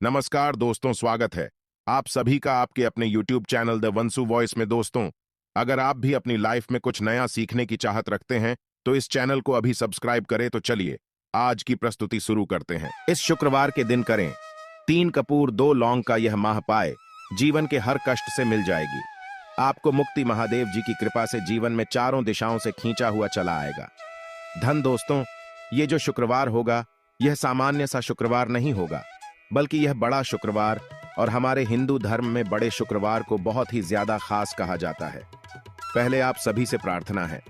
नमस्कार दोस्तों, स्वागत है आप सभी का आपके अपने YouTube चैनल द वंसु वॉइस में। दोस्तों, अगर आप भी अपनी लाइफ में कुछ नया सीखने की चाहत रखते हैं तो इस चैनल को अभी सब्सक्राइब करें। तो चलिए आज की प्रस्तुति शुरू करते हैं। इस शुक्रवार के दिन करें 3 कपूर 2 लौंग का यह माह पाए, जीवन के हर कष्ट से मिल जाएगी आपको मुक्ति। महादेव जी की कृपा से जीवन में चारों दिशाओं से खींचा हुआ चला आएगा धन। दोस्तों, ये जो शुक्रवार होगा यह सामान्य सा शुक्रवार नहीं होगा, बल्कि यह बड़ा शुक्रवार, और हमारे हिंदू धर्म में बड़े शुक्रवार को बहुत ही ज्यादा खास कहा जाता है। पहले आप सभी से प्रार्थना है,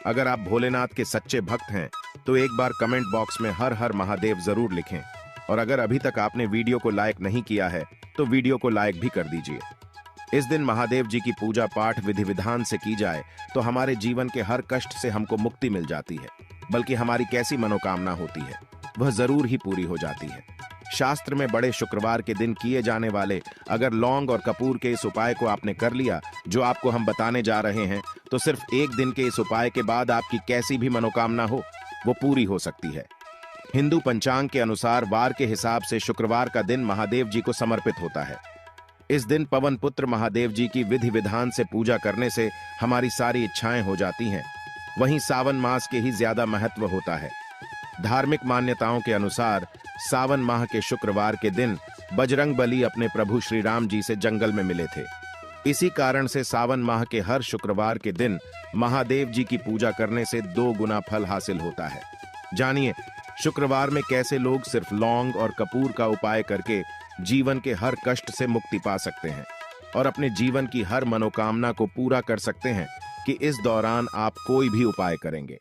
अगर आप भोलेनाथ के सच्चे भक्त हैं तो एक बार कमेंट बॉक्स में हर हर महादेव जरूर लिखें, और अगर अभी तक आपने वीडियो को लाइक नहीं किया है तो वीडियो को लाइक भी कर दीजिए। इस दिन महादेव जी की पूजा पाठ विधि विधान से की जाए तो हमारे जीवन के हर कष्ट से हमको मुक्ति मिल जाती है, बल्कि हमारी कैसी मनोकामना होती है वह जरूर ही पूरी हो जाती है। शास्त्र में बड़े शुक्रवार के दिन किए जाने वाले अगर लौंग और कपूर के इस उपाय को आपने कर लिया जो आपको हम बताने जा रहे हैं, तो सिर्फ एक दिन के इस उपाय के बाद आपकी कैसी भी मनोकामना हो वो पूरी हो सकती है। हिंदू पंचांग के अनुसार वार के हिसाब से शुक्रवार का दिन महादेव जी को समर्पित होता है। इस दिन पवन पुत्र महादेव जी की विधि विधान से पूजा करने से हमारी सारी इच्छाएं हो जाती हैं। वहीं सावन मास के ही ज्यादा महत्व होता है। धार्मिक मान्यताओं के अनुसार सावन माह के शुक्रवार के दिन बजरंगबली अपने प्रभु श्री राम जी से जंगल में मिले थे। इसी कारण से सावन माह के हर शुक्रवार के दिन महादेव जी की पूजा करने से 2 गुना फल हासिल होता है। जानिए शुक्रवार में कैसे लोग सिर्फ लौंग और कपूर का उपाय करके जीवन के हर कष्ट से मुक्ति पा सकते हैं और अपने जीवन की हर मनोकामना को पूरा कर सकते हैं कि इस दौरान आप कोई भी उपाय करेंगे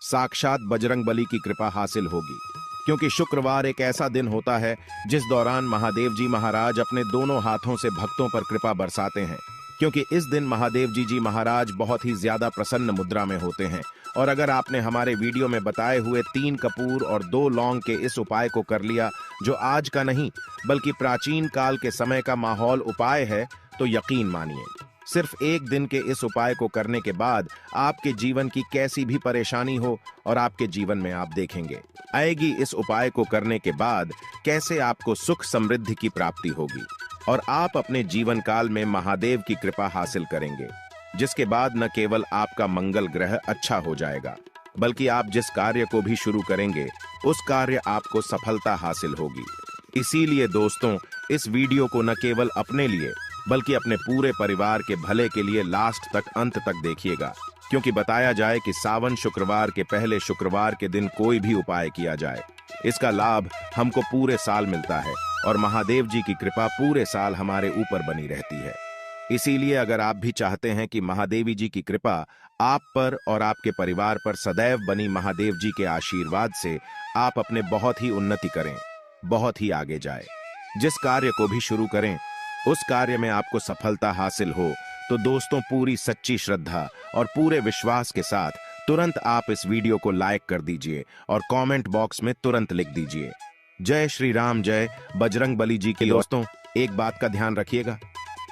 साक्षात बजरंगबली की कृपा हासिल होगी। क्योंकि शुक्रवार एक ऐसा दिन होता है जिस दौरान महादेव जी महाराज अपने दोनों हाथों से भक्तों पर कृपा बरसाते हैं। क्योंकि इस दिन महादेव जी महाराज बहुत ही ज्यादा प्रसन्न मुद्रा में होते हैं। और अगर आपने हमारे वीडियो में बताए हुए 3 कपूर और 2 लौंग के इस उपाय को कर लिया, जो आज का नहीं बल्कि प्राचीन काल के समय का माहौल उपाय है, तो यकीन मानिए सिर्फ एक दिन के इस उपाय को करने के बाद आपके जीवन की कैसी भी परेशानी हो और आपके जीवन में आप देखेंगे आएगी इस उपाय को करने के बाद कैसे आपको सुख समृद्धि की प्राप्ति होगी और आप अपने जीवन काल में महादेव की कृपा हासिल करेंगे, जिसके बाद न केवल आपका मंगल ग्रह अच्छा हो जाएगा, बल्कि आप जिस कार्य को भी शुरू करेंगे उस कार्य आपको सफलता हासिल होगी। इसीलिए दोस्तों, इस वीडियो को न केवल अपने लिए बल्कि अपने पूरे परिवार के भले के लिए लास्ट तक अंत तक देखिएगा, क्योंकि बताया जाए कि सावन शुक्रवार के पहले शुक्रवार के दिन कोई भी उपाय किया जाए, इसका लाभ हमको पूरे साल मिलता है और महादेव जी की कृपा पूरे साल हमारे ऊपर बनी रहती है। इसीलिए अगर आप भी चाहते हैं कि महादेवी जी की कृपा आप पर और आपके परिवार पर सदैव बनी महादेव जी के आशीर्वाद से आप अपने बहुत ही उन्नति करें, बहुत ही आगे जाए, जिस कार्य को भी शुरू करें उस कार्य में आपको सफलता हासिल हो, तो दोस्तों पूरी सच्ची श्रद्धा और पूरे विश्वास के साथ तुरंत आप इस वीडियो को लाइक कर दीजिए और कमेंट बॉक्स में तुरंत लिख दीजिए जय श्री राम, जय बजरंगबली जी की। दोस्तों एक बात का ध्यान रखिएगा,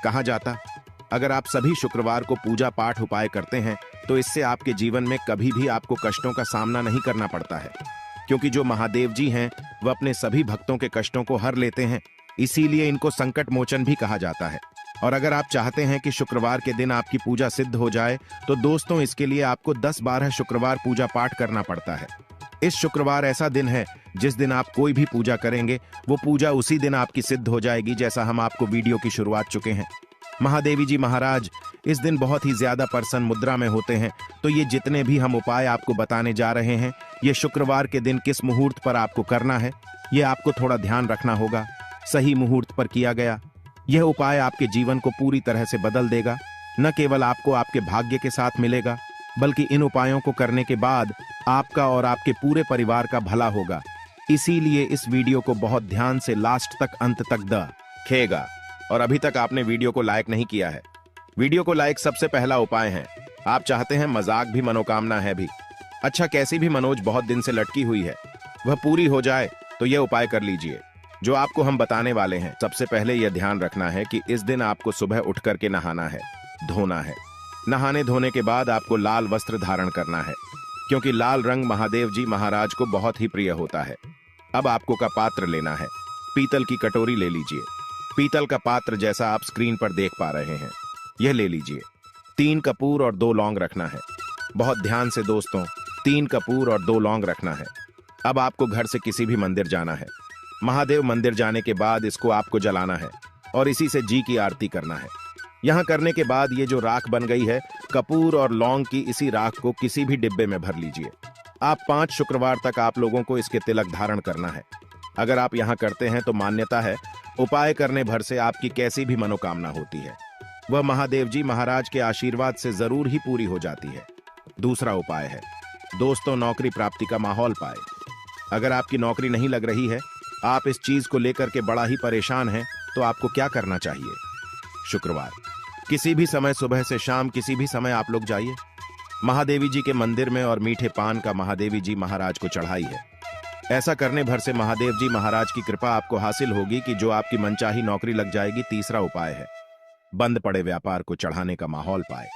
कहा जाता अगर आप सभी शुक्रवार को पूजा पाठ उपाय करते हैं तो इससे आपके जीवन में कभी भी आपको कष्टों का सामना नहीं करना पड़ता है, क्योंकि जो महादेव जी हैं वह अपने सभी भक्तों के कष्टों को हर लेते हैं। इसीलिए इनको संकट मोचन भी कहा जाता है। और अगर आप चाहते हैं कि शुक्रवार के दिन आपकी पूजा सिद्ध हो जाए तो दोस्तों इसके लिए आपको 10-12 शुक्रवार पूजा पाठ करना पड़ता है। इस शुक्रवार ऐसा दिन है जिस दिन आप कोई भी पूजा करेंगे वो पूजा उसी दिन आपकी सिद्ध हो जाएगी, जैसा हम आपको वीडियो की शुरुआत चुके हैं। महादेवी जी महाराज इस दिन बहुत ही ज्यादा प्रसन्न मुद्रा में होते हैं, तो ये जितने भी हम उपाय आपको बताने जा रहे हैं, ये शुक्रवार के दिन किस मुहूर्त पर आपको करना है ये आपको थोड़ा ध्यान रखना होगा। सही मुहूर्त पर किया गया यह उपाय आपके जीवन को पूरी तरह से बदल देगा। न केवल आपको आपके भाग्य के साथ मिलेगा, बल्कि इन उपायों को करने के बाद आपका और आपके पूरे परिवार का भला होगा। इसीलिए इस वीडियो को बहुत ध्यान से लास्ट तक अंत तक देखिएगा। और अभी तक आपने वीडियो को लाइक नहीं किया है, वीडियो को लाइक सबसे पहला उपाय है। आप चाहते हैं मजाक भी मनोकामना है भी, अच्छा कैसी भी मनोज बहुत दिन से लटकी हुई है वह पूरी हो जाए तो यह उपाय कर लीजिए जो आपको हम बताने वाले हैं। सबसे पहले यह ध्यान रखना है कि इस दिन आपको सुबह उठ करके नहाना है, धोना है। नहाने धोने के बाद आपको लाल वस्त्र धारण करना है, क्योंकि लाल रंग महादेव जी महाराज को बहुत ही प्रिय होता है। अब आपको का पात्र लेना है, पीतल की कटोरी ले लीजिए। पीतल का पात्र जैसा आप स्क्रीन पर देख पा रहे हैं, यह ले लीजिए। 3 कपूर और 2 लौंग रखना है। बहुत ध्यान से दोस्तों, 3 कपूर और 2 लौंग रखना है। अब आपको घर से किसी भी मंदिर जाना है। महादेव मंदिर जाने के बाद इसको आपको जलाना है और इसी से जी की आरती करना है। यहाँ करने के बाद ये जो राख बन गई है, कपूर और लौंग की, इसी राख को किसी भी डिब्बे में भर लीजिए। आप 5 शुक्रवार तक आप लोगों को इसके तिलक धारण करना है। अगर आप यहाँ करते हैं तो मान्यता है, उपाय करने भर से आपकी कैसी भी मनोकामना होती है वह महादेव जी महाराज के आशीर्वाद से जरूर ही पूरी हो जाती है। दूसरा उपाय है दोस्तों, नौकरी प्राप्ति का माहौल पाए। अगर आपकी नौकरी नहीं लग रही है, आप इस चीज को लेकर के बड़ा ही परेशान हैं, तो आपको क्या करना चाहिए? शुक्रवार किसी भी समय, सुबह से शाम किसी भी समय आप लोग जाइए महादेवी जी के मंदिर में और मीठे पान का महादेवी जी महाराज को चढ़ाई है। ऐसा करने भर से महादेव जी महाराज की कृपा आपको हासिल होगी कि जो आपकी मनचाही नौकरी लग जाएगी। तीसरा उपाय है बंद पड़े व्यापार को चढ़ाने का माहौल पाए।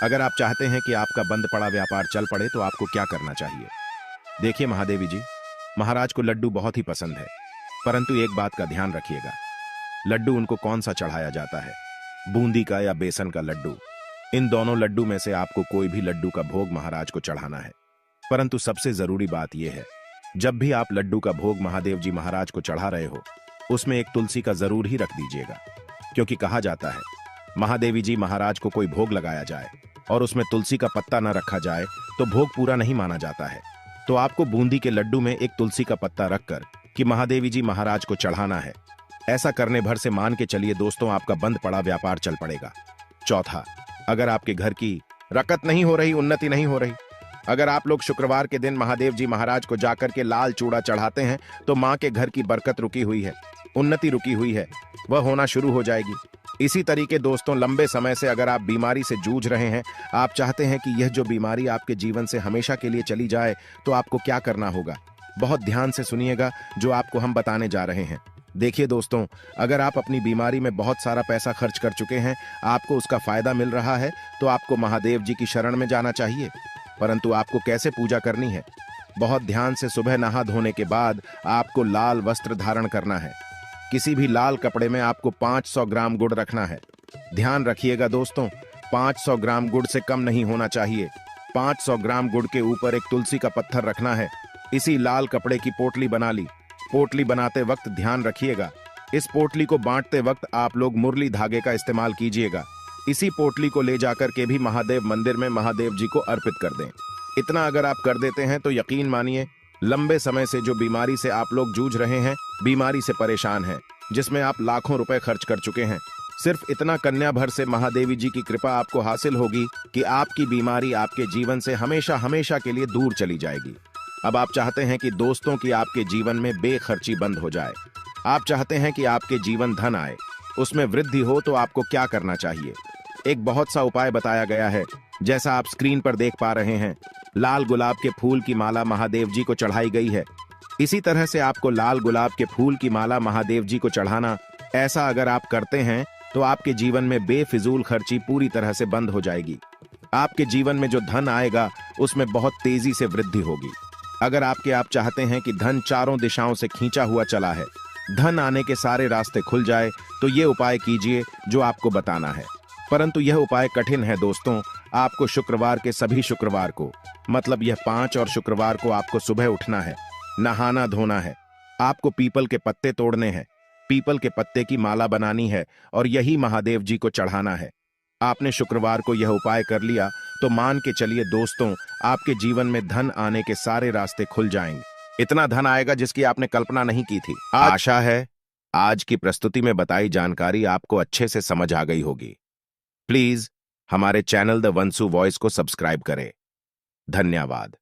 अगर आप चाहते हैं कि आपका बंद पड़ा व्यापार चल पड़े तो आपको क्या करना चाहिए? देखिए महादेवी जी महाराज को लड्डू बहुत ही पसंद है, परंतु एक बात का ध्यान रखिएगा, लड्डू उनको कौन सा चढ़ाया जाता है, बूंदी का या बेसन का लड्डू। इन दोनों लड्डू में से आपको कोई भी लड्डू का भोग महाराज को चढ़ाना है। परंतु सबसे जरूरी बात यह है, जब भी आप लड्डू का भोग महादेव जी महाराज को चढ़ा रहे हो, उसमें एक तुलसी का जरूर ही रख दीजिएगा, क्योंकि कहा जाता है महादेवी जी महाराज को कोई भोग लगाया जाए और उसमें तुलसी का पत्ता न रखा जाए तो भोग पूरा नहीं माना जाता है। तो आपको बूंदी के लड्डू में एक तुलसी का पत्ता रखकर कि महादेवी जी महाराज को चढ़ाना है। ऐसा करने भर से मान के चलिए दोस्तों, आपका बंद पड़ा व्यापार चल पड़ेगा। चौथा, अगर आपके घर की रकत नहीं हो रही, उन्नति नहीं हो रही, अगर आप लोग शुक्रवार के दिन महादेव जी महाराज को जाकर के लाल चूड़ा चढ़ाते हैं तो माँ के घर की बरकत रुकी हुई है, उन्नति रुकी हुई है, वह होना शुरू हो जाएगी। इसी तरीके दोस्तों, लंबे समय से अगर आप बीमारी से जूझ रहे हैं, आप चाहते हैं कि यह जो बीमारी आपके जीवन से हमेशा के लिए चली जाए, तो आपको क्या करना होगा? बहुत ध्यान से सुनिएगा जो आपको हम बताने जा रहे हैं। देखिए दोस्तों, अगर आप अपनी बीमारी में बहुत सारा पैसा खर्च कर चुके हैं, आपको उसका फायदा मिल रहा है, तो आपको महादेव जी की शरण में जाना चाहिए। परंतु आपको कैसे पूजा करनी है? बहुत ध्यान से सुबह नहा धोने के बाद आपको लाल वस्त्र धारण करना है। किसी भी लाल कपड़े में आपको 500 ग्राम गुड़ रखना है। ध्यान रखिएगा दोस्तों, 500 ग्राम गुड़ से कम नहीं होना चाहिए। 500 ग्राम गुड़ के ऊपर एक तुलसी का पत्थर रखना है। इसी लाल कपड़े की पोटली बना ली। पोटली बनाते वक्त ध्यान रखिएगा, इस पोटली को बांटते वक्त आप लोग मुरली धागे का इस्तेमाल कीजिएगा। इसी पोटली को ले जाकर के भी महादेव मंदिर में महादेव जी को अर्पित कर दें। इतना अगर आप कर देते हैं तो यकीन मानिए, लंबे समय से जो बीमारी से आप लोग जूझ रहे हैं, बीमारी से परेशान हैं, जिसमें आप लाखों रुपए खर्च कर चुके हैं, सिर्फ इतना कन्या भर से महादेवी जी की कृपा आपको हासिल होगी कि आपकी बीमारी आपके जीवन से हमेशा हमेशा के लिए दूर चली जाएगी। अब आप चाहते हैं कि दोस्तों की आपके जीवन में बेखर्ची बंद हो जाए, आप चाहते हैं कि आपके जीवन धन आए, उसमें वृद्धि हो, तो आपको क्या करना चाहिए? एक बहुत सा उपाय बताया गया है, जैसा आप स्क्रीन पर देख पा रहे हैं। लाल गुलाब के फूल की माला महादेव जी को चढ़ाई गई है। इसी तरह से आपको लाल गुलाब के फूल की माला महादेव जी को चढ़ाना। ऐसा अगर आप करते हैं तो आपके जीवन में बेफिजूल खर्ची पूरी तरह से बंद हो जाएगी। आपके जीवन में जो धन आएगा उसमें बहुत तेजी से वृद्धि होगी। अगर आप चाहते हैं कि धन चारों दिशाओं से खींचा हुआ चला है, धन आने के सारे रास्ते खुल जाए, तो ये उपाय कीजिए जो आपको बताना है। परंतु यह उपाय कठिन है दोस्तों। आपको शुक्रवार के सभी शुक्रवार को, मतलब यह 5 और शुक्रवार को आपको सुबह उठना है, नहाना धोना है, आपको पीपल के पत्ते तोड़ने हैं, पीपल के पत्ते की माला बनानी है और यही महादेव जी को चढ़ाना है। आपने शुक्रवार को यह उपाय कर लिया तो मान के चलिए दोस्तों, आपके जीवन में धन आने के सारे रास्ते खुल जाएंगे। इतना धन आएगा जिसकी आपने कल्पना नहीं की थी। आशा है आज की प्रस्तुति में बताई जानकारी आपको अच्छे से समझ आ गई होगी। प्लीज हमारे चैनल द वंसु वॉइस को सब्सक्राइब करें। धन्यवाद।